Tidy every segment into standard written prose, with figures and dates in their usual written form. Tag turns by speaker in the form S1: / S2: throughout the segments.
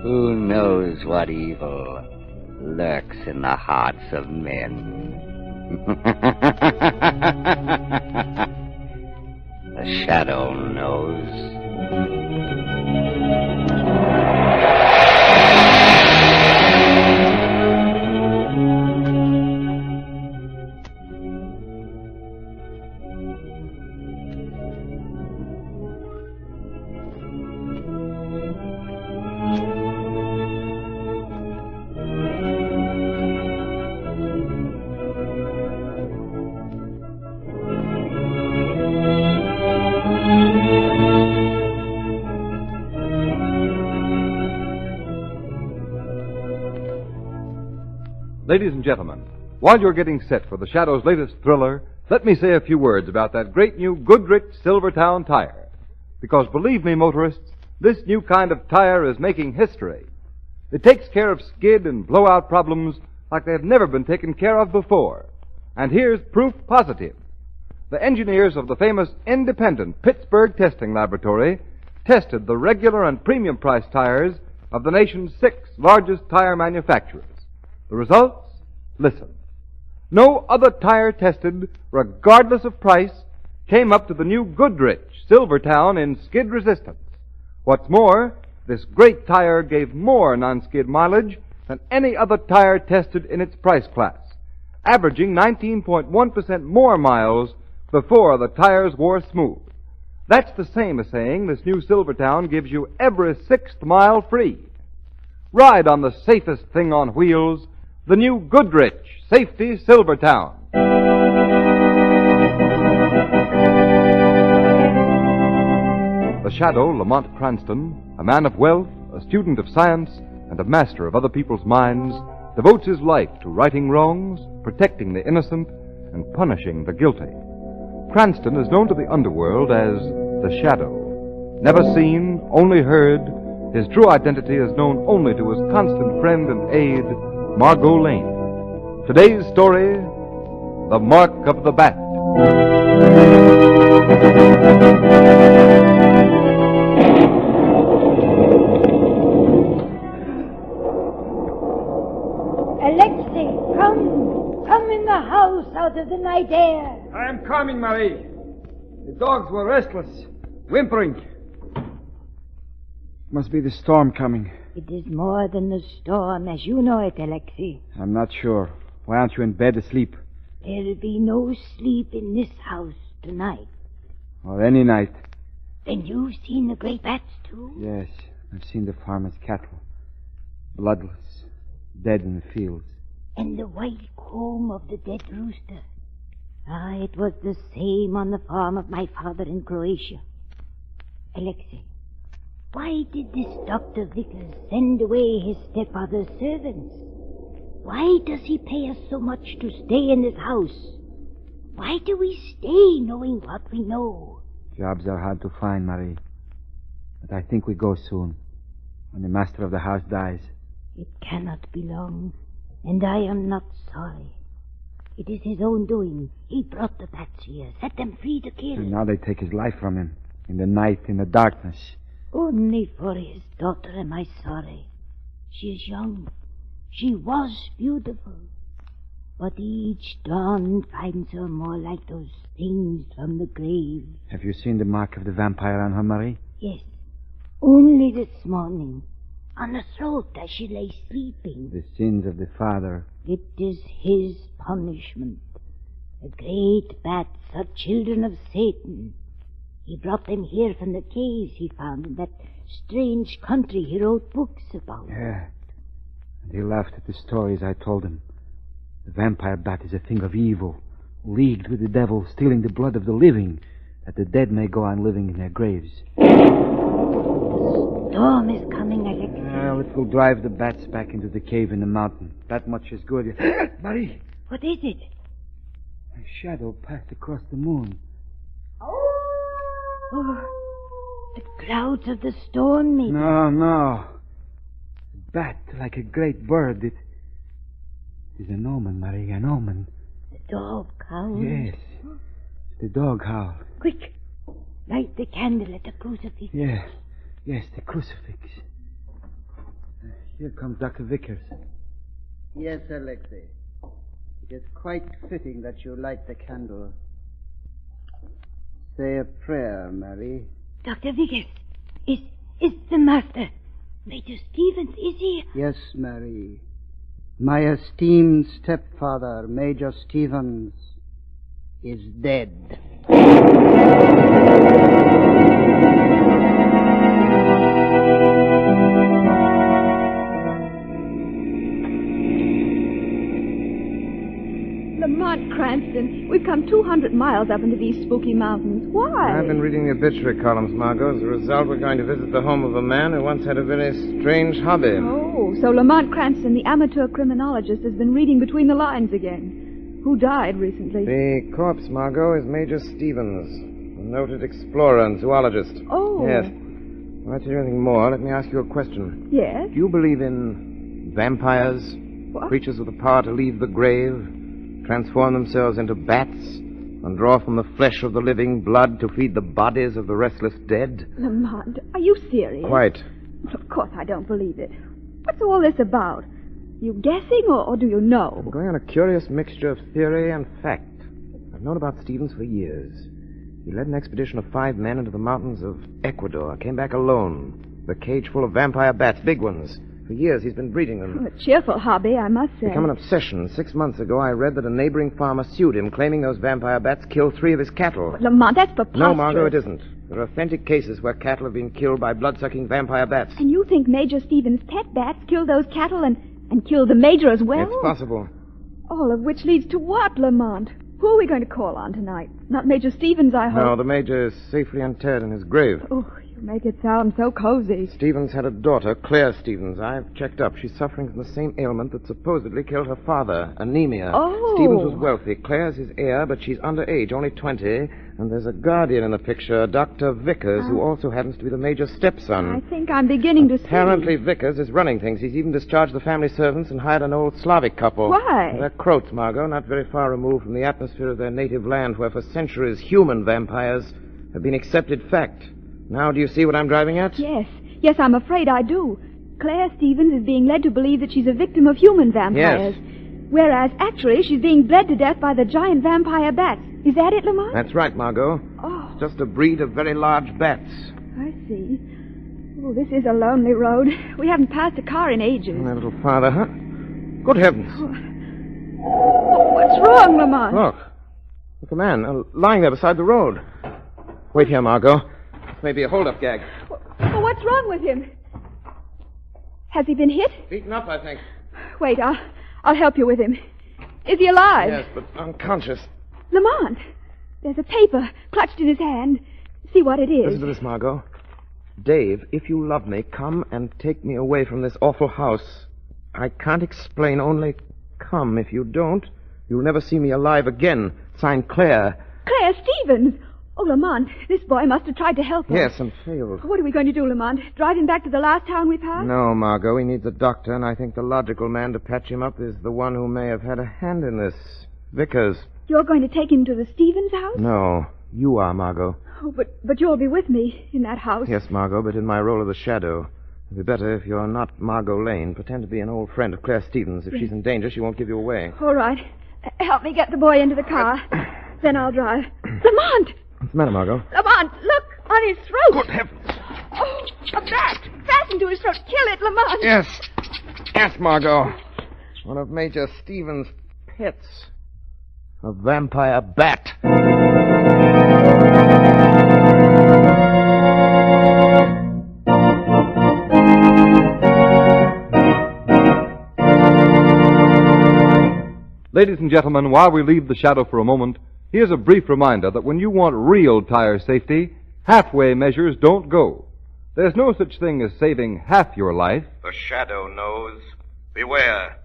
S1: Who knows what evil lurks in the hearts of men? The shadow knows.
S2: Ladies and gentlemen, while you're getting set for the Shadow's latest thriller, let me say a few words about that great new Goodrich Silvertown tire. Because believe me, motorists, this new kind of tire is making history. It takes care of skid and blowout problems like they have never been taken care of before. And here's proof positive. The engineers of the famous independent Pittsburgh Testing Laboratory tested the regular and premium price tires of the nation's 6 largest tire manufacturers. The results? Listen. No other tire tested, regardless of price, came up to the new Goodrich Silvertown in skid resistance. What's more, this great tire gave more non-skid mileage than any other tire tested in its price class, averaging 19.1% more miles before the tires wore smooth. That's the same as saying this new Silvertown gives you every 6th mile free. Ride on the safest thing on wheels, the new Goodrich Safety Silvertown. The Shadow, Lamont Cranston, a man of wealth, a student of science, and a master of other people's minds, devotes his life to righting wrongs, protecting the innocent, and punishing the guilty. Cranston is known to the underworld as the Shadow. Never seen, only heard, his true identity is known only to his constant friend and aide, Margot Lane. Today's story, The Mark of the Bat.
S3: Alexei, come in the house out of the night air.
S4: I am coming, Marie. The dogs were restless, whimpering. Must be the storm coming.
S3: It is more than the storm, as you know it, Alexei.
S4: I'm not sure. Why aren't you in bed asleep?
S3: There'll be no sleep in this house tonight.
S4: Or any night.
S3: Then you've seen the great bats, too?
S4: Yes, I've seen the farmer's cattle. Bloodless, dead in the fields.
S3: And the white comb of the dead rooster. Ah, it was the same on the farm of my father in Croatia. Alexei, why did this Dr. Vickers send away his stepfather's servants? Why does he pay us so much to stay in this house? Why do we stay knowing what we know?
S4: Jobs are hard to find, Marie. But I think we go soon, when the master of the house dies.
S3: It cannot be long, and I am not sorry. It is his own doing. He brought the bats here, set them free to kill.
S4: And now they take his life from him, in the night, in the darkness.
S3: Only for his daughter am I sorry. She is young. She was beautiful. But each dawn finds her more like those things from the grave.
S4: Have you seen the mark of the vampire on her, Marie?
S3: Yes. Only this morning. On her throat as she lay sleeping.
S4: The sins of the father.
S3: It is his punishment. The great bats are children of Satan. He brought them here from the caves he found in that strange country he wrote books about.
S4: Yeah. And he laughed at the stories I told him. The vampire bat is a thing of evil, leagued with the devil, stealing the blood of the living, that the dead may go on living in their graves.
S3: The storm is coming, Alexei.
S4: Well, it will drive the bats back into the cave in the mountain. That much is good. Marie!
S3: What is it?
S4: A shadow passed across the moon.
S3: Oh, the clouds of the storm, maybe.
S4: No. bat like a great bird. It is an omen, Marie, an omen.
S3: The dog howls.
S4: Yes. The dog howl.
S3: Quick. Light the candle at the crucifix.
S4: Yes. Yes, the crucifix. Here comes Dr. Vickers.
S5: Yes, Alexei. It is quite fitting that you light the candle. Say a prayer, Mary.
S3: Dr. Vickers, is the master, Major Stevens, is he?
S5: Yes, Mary. My esteemed stepfather, Major Stevens, is dead.
S6: Lamont Cranston, we've come 200 miles up into these spooky mountains. Why?
S7: I've been reading the obituary columns, Margot. As a result, we're going to visit the home of a man who once had a very strange hobby.
S6: Oh, so Lamont Cranston, the amateur criminologist, has been reading between the lines again. Who died recently?
S7: The corpse, Margot, is Major Stevens, a noted explorer and zoologist.
S6: Oh.
S7: Yes. Before I tell you anything more, let me ask you a question.
S6: Yes?
S7: Do you believe in vampires?
S6: What?
S7: Creatures with the power to leave the grave, transform themselves into bats, and draw from the flesh of the living blood to feed the bodies of the restless dead?
S6: Lamont, are you serious?
S7: Quite.
S6: Of course I don't believe it. What's all this about? You guessing or do you know?
S7: I'm going on a curious mixture of theory and fact. I've known about Stevens for years. He led an expedition of 5 men into the mountains of Ecuador. Came back alone. The cage full of vampire bats, big ones. For years he's been breeding them.
S6: A cheerful hobby, I must say.
S7: Become an obsession. 6 months ago, I read that a neighboring farmer sued him, claiming those vampire bats killed 3 of his cattle.
S6: But Lamont, that's preposterous.
S7: No, Margot, it isn't. There are authentic cases where cattle have been killed by blood-sucking vampire bats.
S6: And you think Major Stevens' pet bats killed those cattle and killed the Major as well?
S7: It's possible.
S6: All of which leads to what, Lamont? Who are we going to call on tonight? Not Major Stevens, I hope.
S7: No, the Major is safely interred in his grave.
S6: Oh, you make it sound so cozy.
S7: Stevens had a daughter, Claire Stevens. I've checked up. She's suffering from the same ailment that supposedly killed her father, anemia.
S6: Oh.
S7: Stevens was wealthy. Claire's his heir, but she's underage, only 20. And there's a guardian in the picture, Dr. Vickers, who also happens to be the Major's stepson.
S6: I think I'm beginning to see.
S7: Apparently Vickers is running things. He's even discharged the family servants and hired an old Slavic couple.
S6: Why?
S7: They're Croats, Margot, not very far removed from the atmosphere of their native land, where for centuries human vampires have been accepted fact. Now, do you see what I'm driving at?
S6: Yes. Yes, I'm afraid I do. Claire Stevens is being led to believe that she's a victim of human vampires.
S7: Yes.
S6: Whereas, actually, she's being bled to death by the giant vampire bats. Is that it, Lamont?
S7: That's right, Margot.
S6: Oh,
S7: Just a breed of very large bats.
S6: I see. Oh, this is a lonely road. We haven't passed a car in ages.
S7: A little farther, huh? Good heavens.
S6: Oh, what's wrong, Lamont?
S7: Look, a man lying there beside the road. Wait here, Margot. This may be a hold-up gag.
S6: Oh, what's wrong with him? Has he been hit?
S7: Beaten up, I think.
S6: Wait, I'll help you with him. Is he alive?
S7: Yes, but unconscious.
S6: Lamont, there's a paper clutched in his hand. See what it is.
S7: Listen to this, Margot. Dave, if you love me, come and take me away from this awful house. I can't explain, only come. If you don't, you'll never see me alive again. Signed, Claire.
S6: Claire Stevens! Oh, Lamont, this boy must have tried to help us.
S7: Yes, and failed.
S6: What are we going to do, Lamont? Drive him back to the last town we passed?
S7: No, Margot, he needs a doctor, and I think the logical man to patch him up is the one who may have had a hand in this. Vickers.
S6: You're going to take him to the Stevens house?
S7: No, you are, Margot.
S6: Oh, but you'll be with me in that house.
S7: Yes, Margot, but in my role of the shadow. It'd be better if you're not Margot Lane. Pretend to be an old friend of Claire Stevens. If she's in danger, she won't give you away.
S6: All right. Help me get the boy into the car. Then I'll drive. Lamont!
S7: What's the matter, Margot?
S6: Lamont, look! On his throat!
S7: Good heavens!
S6: Oh, a bat! Fastened to his throat. Kill it, Lamont!
S7: Yes. Yes, Margot. One of Major Stevens' pets. A vampire bat.
S2: Ladies and gentlemen, while we leave the shadow for a moment, here's a brief reminder that when you want real tire safety, halfway measures don't go. There's no such thing as saving half your life.
S8: The shadow knows. Beware.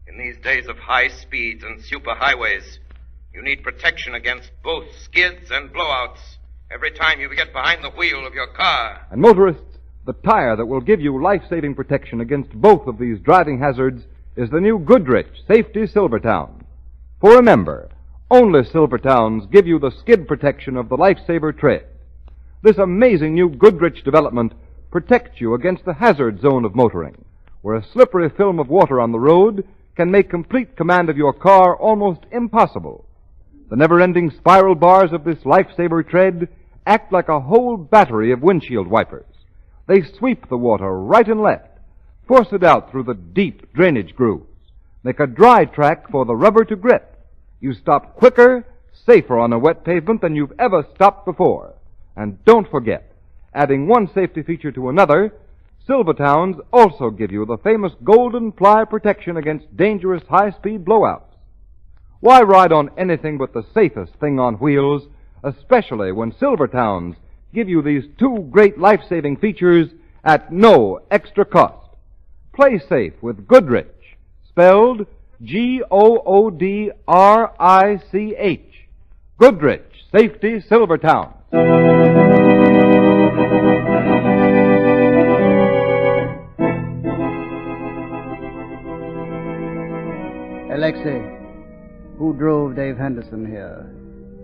S8: In these days of high speeds and superhighways, you need protection against both skids and blowouts every time you get behind the wheel of your car.
S2: And motorists, The tire that will give you life-saving protection against both of these driving hazards is the new Goodrich Safety Silvertown. For remember, only Silvertowns give you the skid protection of the Lifesaver tread. This amazing new Goodrich development protects you against the hazard zone of motoring, where a slippery film of water on the road can make complete command of your car almost impossible. The never-ending spiral bars of this Lifesaver tread act like a whole battery of windshield wipers. They sweep the water right and left, force it out through the deep drainage grooves, make a dry track for the rubber to grip. You stop quicker, safer on a wet pavement than you've ever stopped before. And don't forget, adding one safety feature to another, Silvertowns also give you the famous golden ply protection against dangerous high-speed blowouts. Why ride on anything but the safest thing on wheels, especially when Silvertowns give you these two great life-saving features at no extra cost? Play safe with Goodrich, spelled Goodrich. Goodrich Safety Silvertown.
S5: Alexei, who drove Dave Henderson here?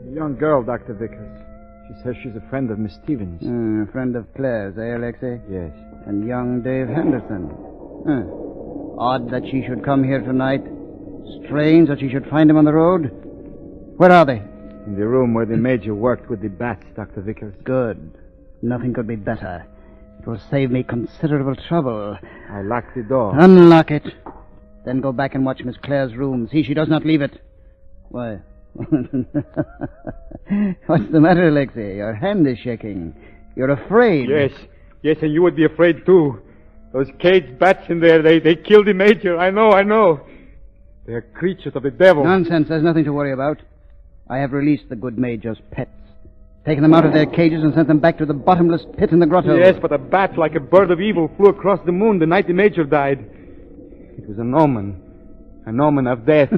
S4: A young girl, Dr. Vickers. She says she's a friend of Miss Stevens.
S5: A friend of Claire's, eh, Alexei?
S4: Yes.
S5: And young Dave Henderson. Odd that she should come here tonight. Strange that she should find him on the road. Where are they?
S4: In the room where the Major worked with the bats, Dr. Vickers.
S5: Good. Nothing could be better. It will save me considerable trouble.
S4: I locked the door.
S5: Unlock it. Then go back and watch Miss Claire's room. See she does not leave it. Why? What's the matter, Alexei? Your hand is shaking. You're afraid.
S9: Yes, and you would be afraid, too. Those caged bats in there, they killed the Major. I know. They're creatures of the devil.
S5: Nonsense. There's nothing to worry about. I have released the good Major's pets. Taken them out of their cages and sent them back to the bottomless pit in the grotto.
S9: Yes, but a bat like a bird of evil flew across the moon the night the Major died. It was an omen. An omen of death.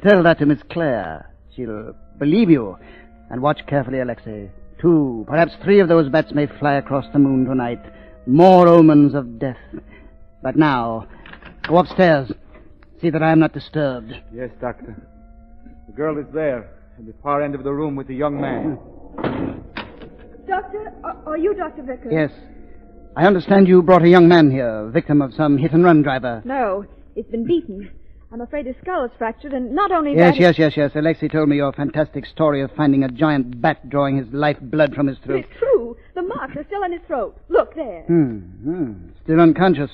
S5: Tell that to Miss Claire. She'll believe you. And watch carefully, Alexei. 2, perhaps 3 of those bats may fly across the moon tonight. More omens of death. But now, go upstairs. See that I am not disturbed.
S9: Yes, Doctor. The girl is there, at the far end of the room with the young man.
S6: Doctor, are you Dr. Vickers?
S5: Yes. I understand you brought a young man here, victim of some hit-and-run driver.
S6: No, he's been beaten. I'm afraid his skull is fractured, and not only
S5: Yes.
S6: that...
S5: Alexei told me your fantastic story of finding a giant bat drawing his life blood from his throat.
S6: It's true. The marks are still in his throat. Look, there.
S5: Still unconscious.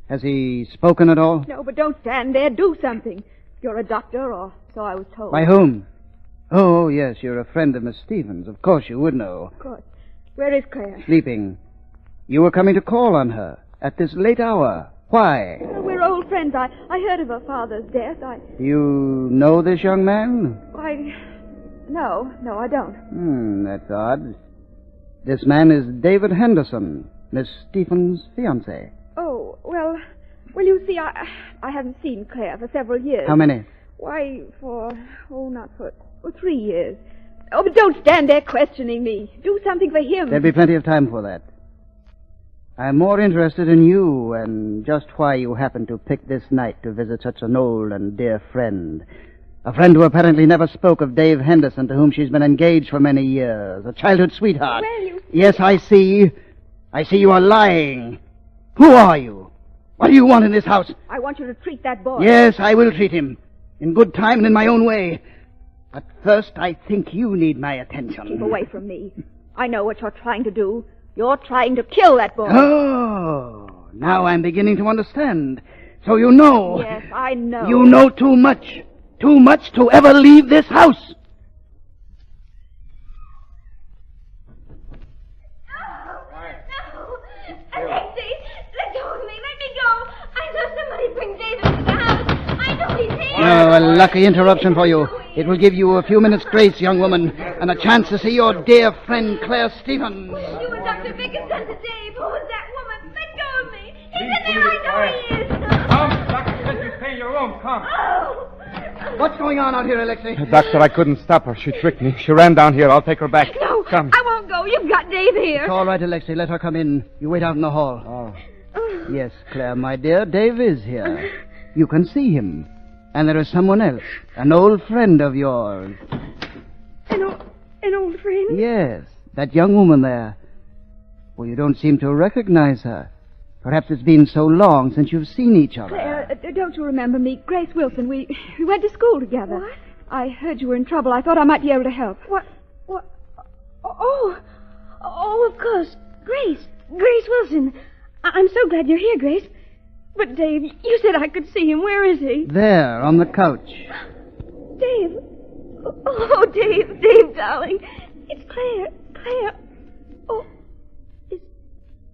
S5: Has he spoken at all?
S6: No, but don't stand there. Do something. You're a doctor, or so I was told.
S5: By whom? Oh, yes, you're a friend of Miss Stevens. Of course you would know.
S6: Of course. Where is Claire?
S5: Sleeping. You were coming to call on her at this late hour. Why?
S6: We're old friends. I heard of her father's death.
S5: Do you know this young man?
S6: No, I don't.
S5: That's odd. This man is David Henderson, Miss Stevens' fiancé.
S6: Oh, well, you see, I haven't seen Claire for several years.
S5: How many?
S6: Why, for 3 years. Oh, but don't stand there questioning me. Do something for him.
S5: There'll be plenty of time for that. I'm more interested in you and just why you happened to pick this night to visit such an old and dear friend. A friend who apparently never spoke of Dave Henderson, to whom she's been engaged for many years. A childhood sweetheart.
S6: Well, you...
S5: Yes, I see. I see you are lying. Who are you? What do you want in this house?
S6: I want you to treat that boy.
S5: Yes, I will treat him. In good time and in my own way. But first, I think you need my attention.
S6: Keep away from me. I know what you're trying to do. You're trying to kill that boy.
S5: Oh, now I'm beginning to understand. So you know.
S6: Yes, I know.
S5: You know too much. Too much to ever leave this house.
S10: No. Alexei, let go of me. Let me go. I saw somebody bring David to the house. I know he's here.
S5: Oh, a lucky interruption for you. It will give you a few minutes' grace, young woman, and a chance to see your dear friend, Claire Stevens.
S10: You were Dr. Vickers' son to Dave. Who was that woman? Let go of me. He's in there. I know he is.
S9: Come, Doctor, let you stay in your room. Come.
S10: Oh.
S5: What's going on out here, Alexei?
S9: Doctor, I couldn't stop her. She tricked me. She ran down here. I'll take her back.
S6: No,
S9: Come.
S6: I won't don't go. You've got Dave here.
S5: It's all right, Alexei. Let her come in. You wait out in the hall.
S3: Oh.
S5: Yes, Claire, my dear, Dave is here. You can see him. And there is someone else, an old friend of yours.
S6: An old friend?
S5: Yes, that young woman there. Well, you don't seem to recognize her. Perhaps it's been so long since you've seen each other.
S6: Claire, don't you remember me? Grace Wilson. We went to school together.
S10: What?
S6: I heard you were in trouble. I thought I might be able to help.
S10: What? Oh, of course. Grace Wilson. I'm so glad you're here, Grace. But, Dave, you said I could see him. Where is he?
S5: There, on the couch.
S10: Dave. Oh, Dave, darling. It's Claire. Oh,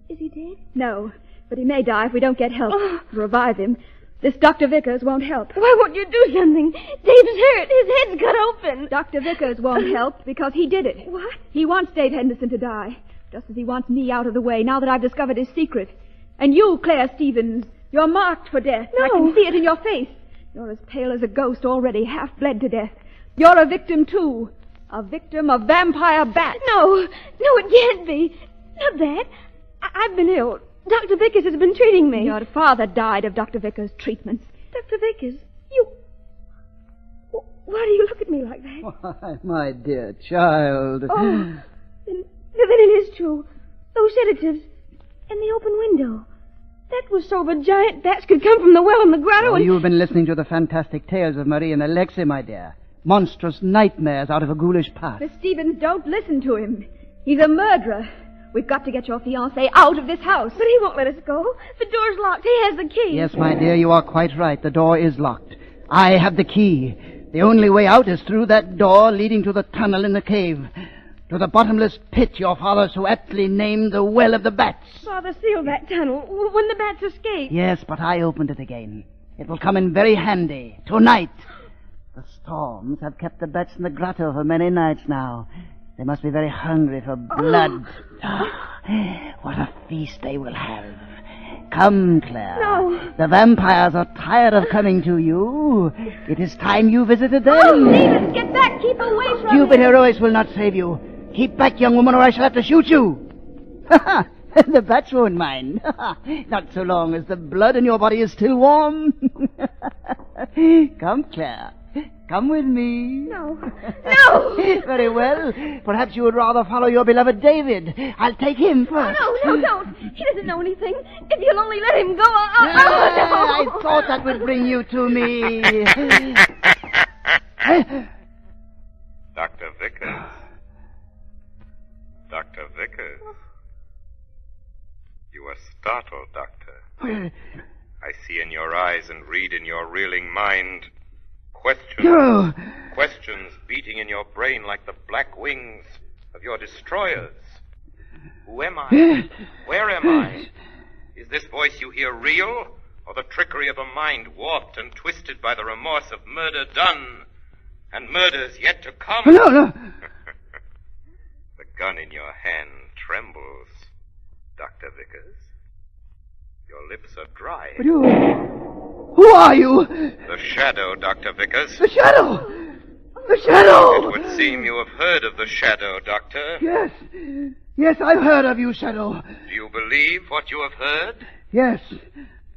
S10: is he dead?
S6: No, but he may die if we don't get help to revive him. This Dr. Vickers won't help.
S10: Why won't you do something? Dave's hurt. His head's cut open.
S6: Dr. Vickers won't help because he did it.
S10: What?
S6: He wants Dave Henderson to die, just as he wants me out of the way now that I've discovered his secret. And you, Claire Stevens, you're marked for death.
S10: No.
S6: I can see it in your face. You're as pale as a ghost already, half bled to death. You're a victim, too. A victim of vampire bats.
S10: No, it can't be. Not that. I've been ill. Dr. Vickers has been treating me.
S6: Your father died of Dr. Vickers' treatments.
S10: Dr. Vickers, you... Why do you look at me like that?
S5: Why, my dear child.
S10: Oh, then it is true. Those sedatives and the open window. That was so the giant bats could come from the well in the grotto and...
S5: You've been listening to the fantastic tales of Marie and Alexei, my dear. Monstrous nightmares out of a ghoulish past.
S6: Miss Stevens, don't listen to him. He's a murderer. We've got to get your fiancé out of this house.
S10: But he won't let us go. The door's locked. He has the key.
S5: Yes, my dear, you are quite right. The door is locked. I have the key. The only way out is through that door leading to the tunnel in the cave. To the bottomless pit your father so aptly named the Well of the Bats.
S10: Father sealed that tunnel when the bats escaped.
S5: Yes, but I opened it again. It will come in very handy. Tonight. The storms have kept the bats in the grotto for many nights now. They must be very hungry for blood. What a feast they will have. Come, Claire.
S10: No.
S5: The vampires are tired of coming to you. It is time you visited them.
S10: Oh, David, get back. Keep away from
S5: Stupid
S10: me.
S5: heroics will not save you. Keep back, young woman, or I shall have to shoot you. The bats won't mind. Not so long as the blood in your body is still warm. Come, Claire. Come with me.
S10: No.
S5: Very well. Perhaps you would rather follow your beloved David. I'll take him first.
S10: No, don't. He doesn't know anything. If you'll only let him go, no.
S5: I thought that would bring you to me.
S8: Dr. Vickers. Dr. Vickers. You are startled, Doctor. I see in your eyes and read in your reeling mind questions. Questions beating in your brain like the black wings of your destroyers. Who am I? Where am I? Is this voice you hear real, or the trickery of a mind warped and twisted by the remorse of murder done and murders yet to come?
S5: No.
S8: The gun in your hand trembles, Dr. Vickers. Your lips are dry.
S5: But you... Who are you?
S8: The Shadow, Dr. Vickers.
S5: The Shadow! The Shadow!
S8: It would seem you have heard of the Shadow, Doctor.
S5: Yes, I've heard of you, Shadow.
S8: Do you believe what you have heard?
S5: Yes,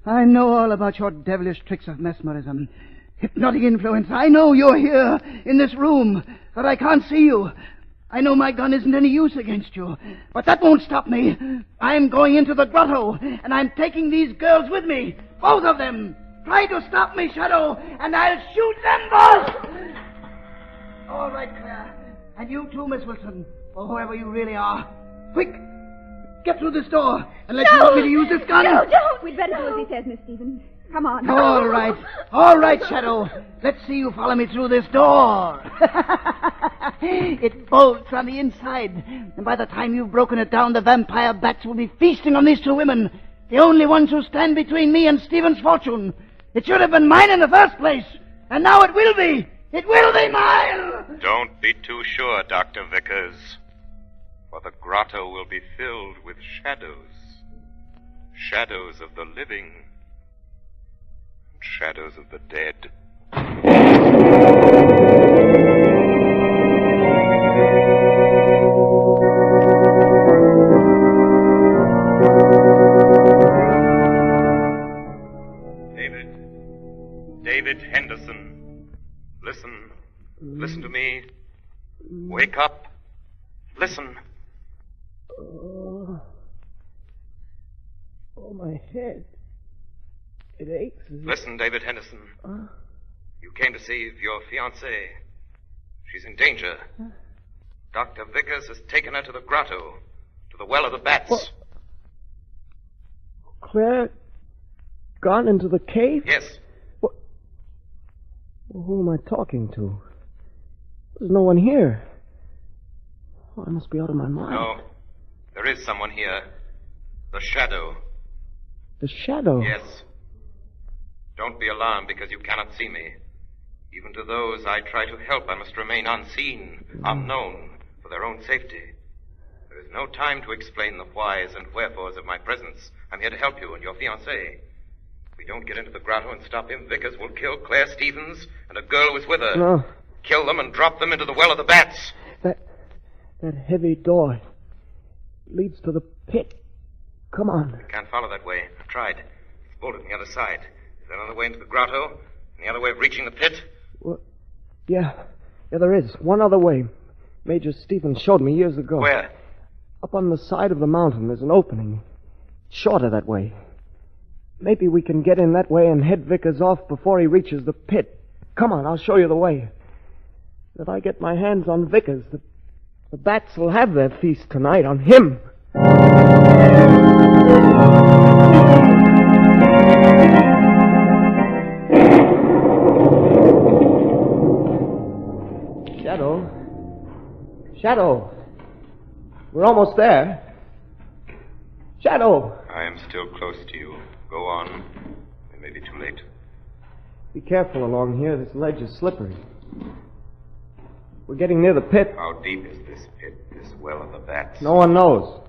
S5: I know all about your devilish tricks of mesmerism, hypnotic influence. I know you're here, in this room, but I can't see you. I know my gun isn't any use against you, but that won't stop me. I'm going into the grotto, and I'm taking these girls with me, both of them. Try to stop me, Shadow, and I'll shoot them both! All right, Claire. And you too, Miss Wilson, or whoever you really are. Quick! Get through this door, unless you want me to use this gun.
S10: No, don't!
S6: We'd better do as he says, Miss Stevens. Come on.
S5: All right, Shadow. Let's see you follow me through this door. It bolts on the inside, and by the time you've broken it down, the vampire bats will be feasting on these two women, the only ones who stand between me and Stephen's fortune. It should have been mine in the first place, and now it will be. It will be mine!
S8: Don't be too sure, Dr. Vickers, for the grotto will be filled with shadows. Shadows of the living, and shadows of the dead. Listen to me. Wake up. Listen.
S11: Oh, my head. It aches.
S8: Listen, David Henderson. You came to save your fiancée. She's in danger. Dr. Vickers has taken her to the grotto, to the Well of the Bats.
S11: What? Claire gone into the cave?
S8: Yes.
S11: What? Well, who am I talking to? There's no one here. Oh, I must be out of my mind.
S8: No. There is someone here. The Shadow.
S11: The Shadow?
S8: Yes. Don't be alarmed because you cannot see me. Even to those I try to help, I must remain unseen, unknown, for their own safety. There is no time to explain the whys and wherefores of my presence. I'm here to help you and your fiancée. If we don't get into the grotto and stop him, Vickers will kill Claire Stevens and a girl who is with her.
S11: No.
S8: Kill them and drop them into the Well of the Bats.
S11: That heavy door leads to the pit. Come on.
S8: I can't follow that way. I've tried. It's bolted on the other side. Is there another way into the grotto? Any other way of reaching the pit?
S11: Well, yeah, there is. One other way. Major Stevens showed me years ago.
S8: Where?
S11: Up on the side of the mountain, there's an opening. Shorter that way. Maybe we can get in that way and head Vickers off before he reaches the pit. Come on, I'll show you the way. If I get my hands on Vickers, the bats will have their feast tonight on him. Shadow. We're almost there. Shadow.
S8: I am still close to you. Go on. It may be too late.
S11: Be careful along here. This ledge is slippery. We're getting near the pit.
S8: How deep is this pit, this Well of the Bats?
S11: No one knows.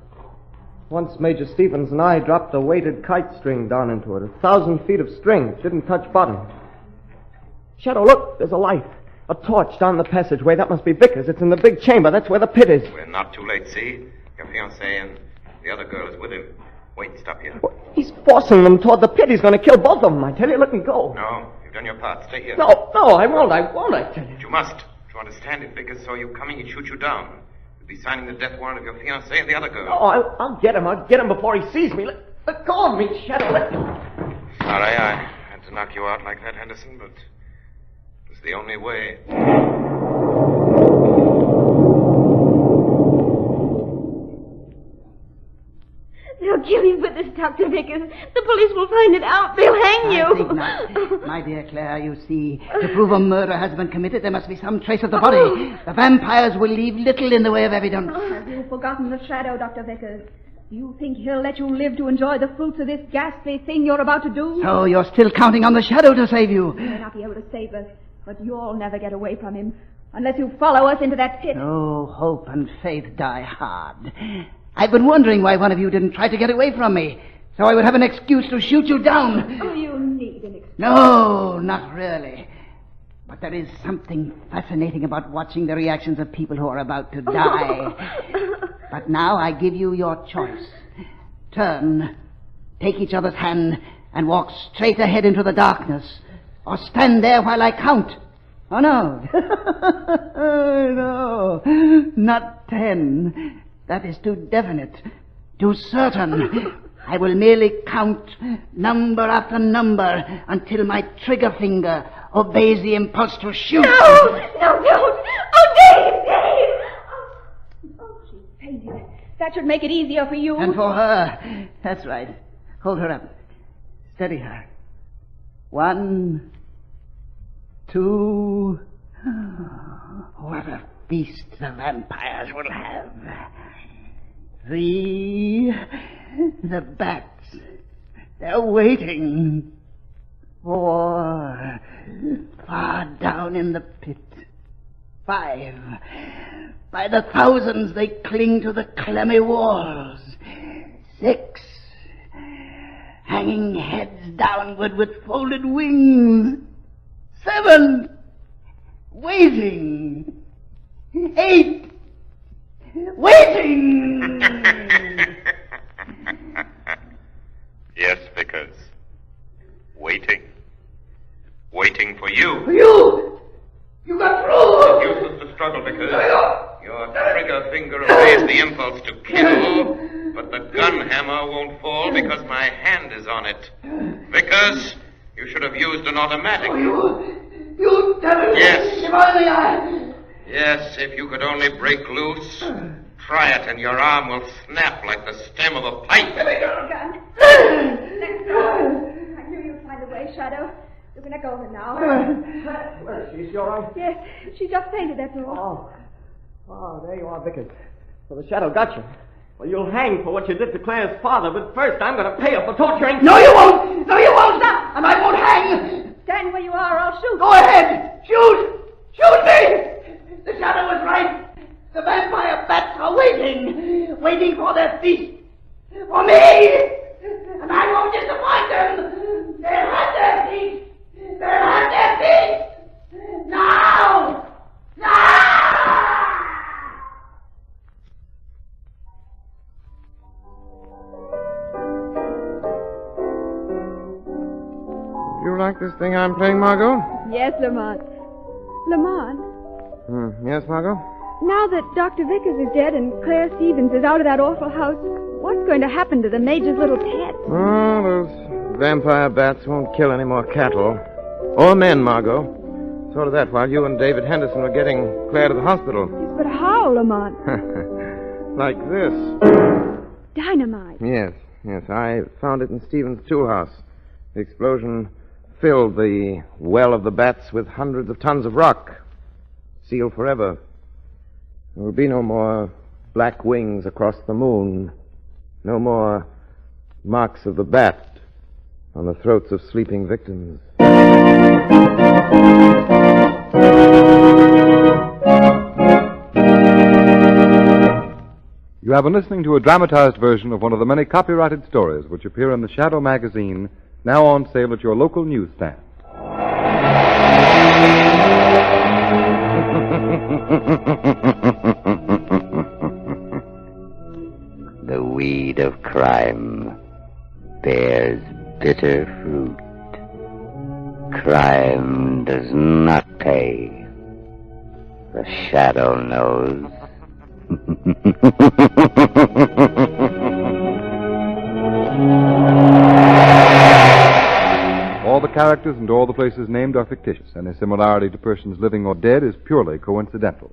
S11: Once Major Stevens and I dropped a weighted kite string down into it. 1,000 feet of string. It didn't touch bottom. Shadow, look. There's a light. A torch down the passageway. That must be Vickers. It's in the big chamber. That's where the pit is.
S8: We're not too late, see? Your fiancée and the other girl is with him. Wait, stop here.
S11: What? He's forcing them toward the pit. He's going to kill both of them. I tell you, let me go.
S8: No, you've done your part. Stay here.
S11: No, I won't, I tell you.
S8: But you must. To understand, if Vickers saw you coming, he'd shoot you down. You'd be signing the death warrant of your fiancée and the other girl.
S11: Oh, I'll get him. I'll get him before he sees me. Let go of me, Shadow.
S8: Sorry, I had to knock you out like that, Henderson, but it was the only way.
S10: They'll kill you for this, Dr. Vickers. The police will find it out. They'll hang you.
S5: I think not. My dear Claire, you see, to prove a murder has been committed, there must be some trace of the body. The vampires will leave little in the way of evidence.
S6: Have you forgotten the Shadow, Dr. Vickers? Do you think he'll let you live to enjoy the fruits of this ghastly thing you're about to do?
S5: So you're still counting on the Shadow to save you?
S6: He may not be able to save us, but you'll never get away from him unless you follow us into that pit.
S5: Oh, hope and faith die hard. I've been wondering why one of you didn't try to get away from me, so I would have an excuse to shoot you down.
S6: Oh, you need an excuse.
S5: No, not really. But there is something fascinating about watching the reactions of people who are about to die. But now I give you your choice. Turn, take each other's hand, and walk straight ahead into the darkness. Or stand there while I count. Oh, no. No, not 10. That is too definite, too certain. I will merely count number after number until my trigger finger obeys the impulse to shoot.
S10: No, don't. Oh, Dave.
S6: Oh, she's fainted. That should make it easier for you.
S5: And for her. That's right. Hold her up. Steady her. 1, 2. What a feast the vampires will have. 3. The bats. They're waiting. 4. Far down in the pit. 5. By the thousands they cling to the clammy walls. 6. Hanging heads downward with folded wings. 7. Waiting. 8. Waiting!
S8: Yes, Vickers. Waiting. Waiting for you.
S5: You! You got through!
S8: hammer won't fall because my hand is on it. Vickers, you should have used an automatic.
S12: Oh, you devil!
S8: Yes.
S12: If only I...
S8: Yes, if you could only break loose. Try it, and your arm will snap like the stem of a pipe.
S6: Let go. I knew you'd find a way, Shadow. You can let go of her now.
S11: Where is she? Is she all right?
S6: Yes, she just fainted, that's all.
S11: Oh, there you are, Vickers. So the Shadow got you. Well, you'll hang for what you did to Claire's father, but first I'm going to pay her for torturing...
S12: No, you won't! No, you won't! Stop! And I won't hang!
S6: Stand where you are, or I'll shoot.
S12: Go ahead! Shoot! Shoot me! The Shadow was right. The vampire bats are waiting. Waiting for their feast. For me! And I won't disappoint them. They'll have their feast. They'll have their feast. Now! Now!
S7: You like this thing I'm playing, Margot?
S6: Yes, Lamont. Lamont,
S7: Yes, Margot?
S6: now that Dr. Vickers is dead and Claire Stevens is out of that awful house, what's going to happen to the Major's little pet?
S7: Oh, those vampire bats won't kill any more cattle. Or men, Margot. Sort of that while you and David Henderson were getting Claire to the hospital.
S6: Yes, but how, Lamont?
S7: Like this.
S6: Dynamite.
S7: Yes. I found it in Stevens' tool house. The explosion filled the well of the bats with hundreds of tons of rock. Sealed forever. There will be no more black wings across the moon. No more marks of the bat on the throats of sleeping victims.
S2: You have been listening to a dramatized version of one of the many copyrighted stories which appear in the Shadow magazine, now on sale at your local newsstand.
S1: The weed of crime bears bitter fruit. Crime does not pay. The Shadow knows.
S2: All the characters and all the places named are fictitious. Any similarity to persons living or dead is purely coincidental.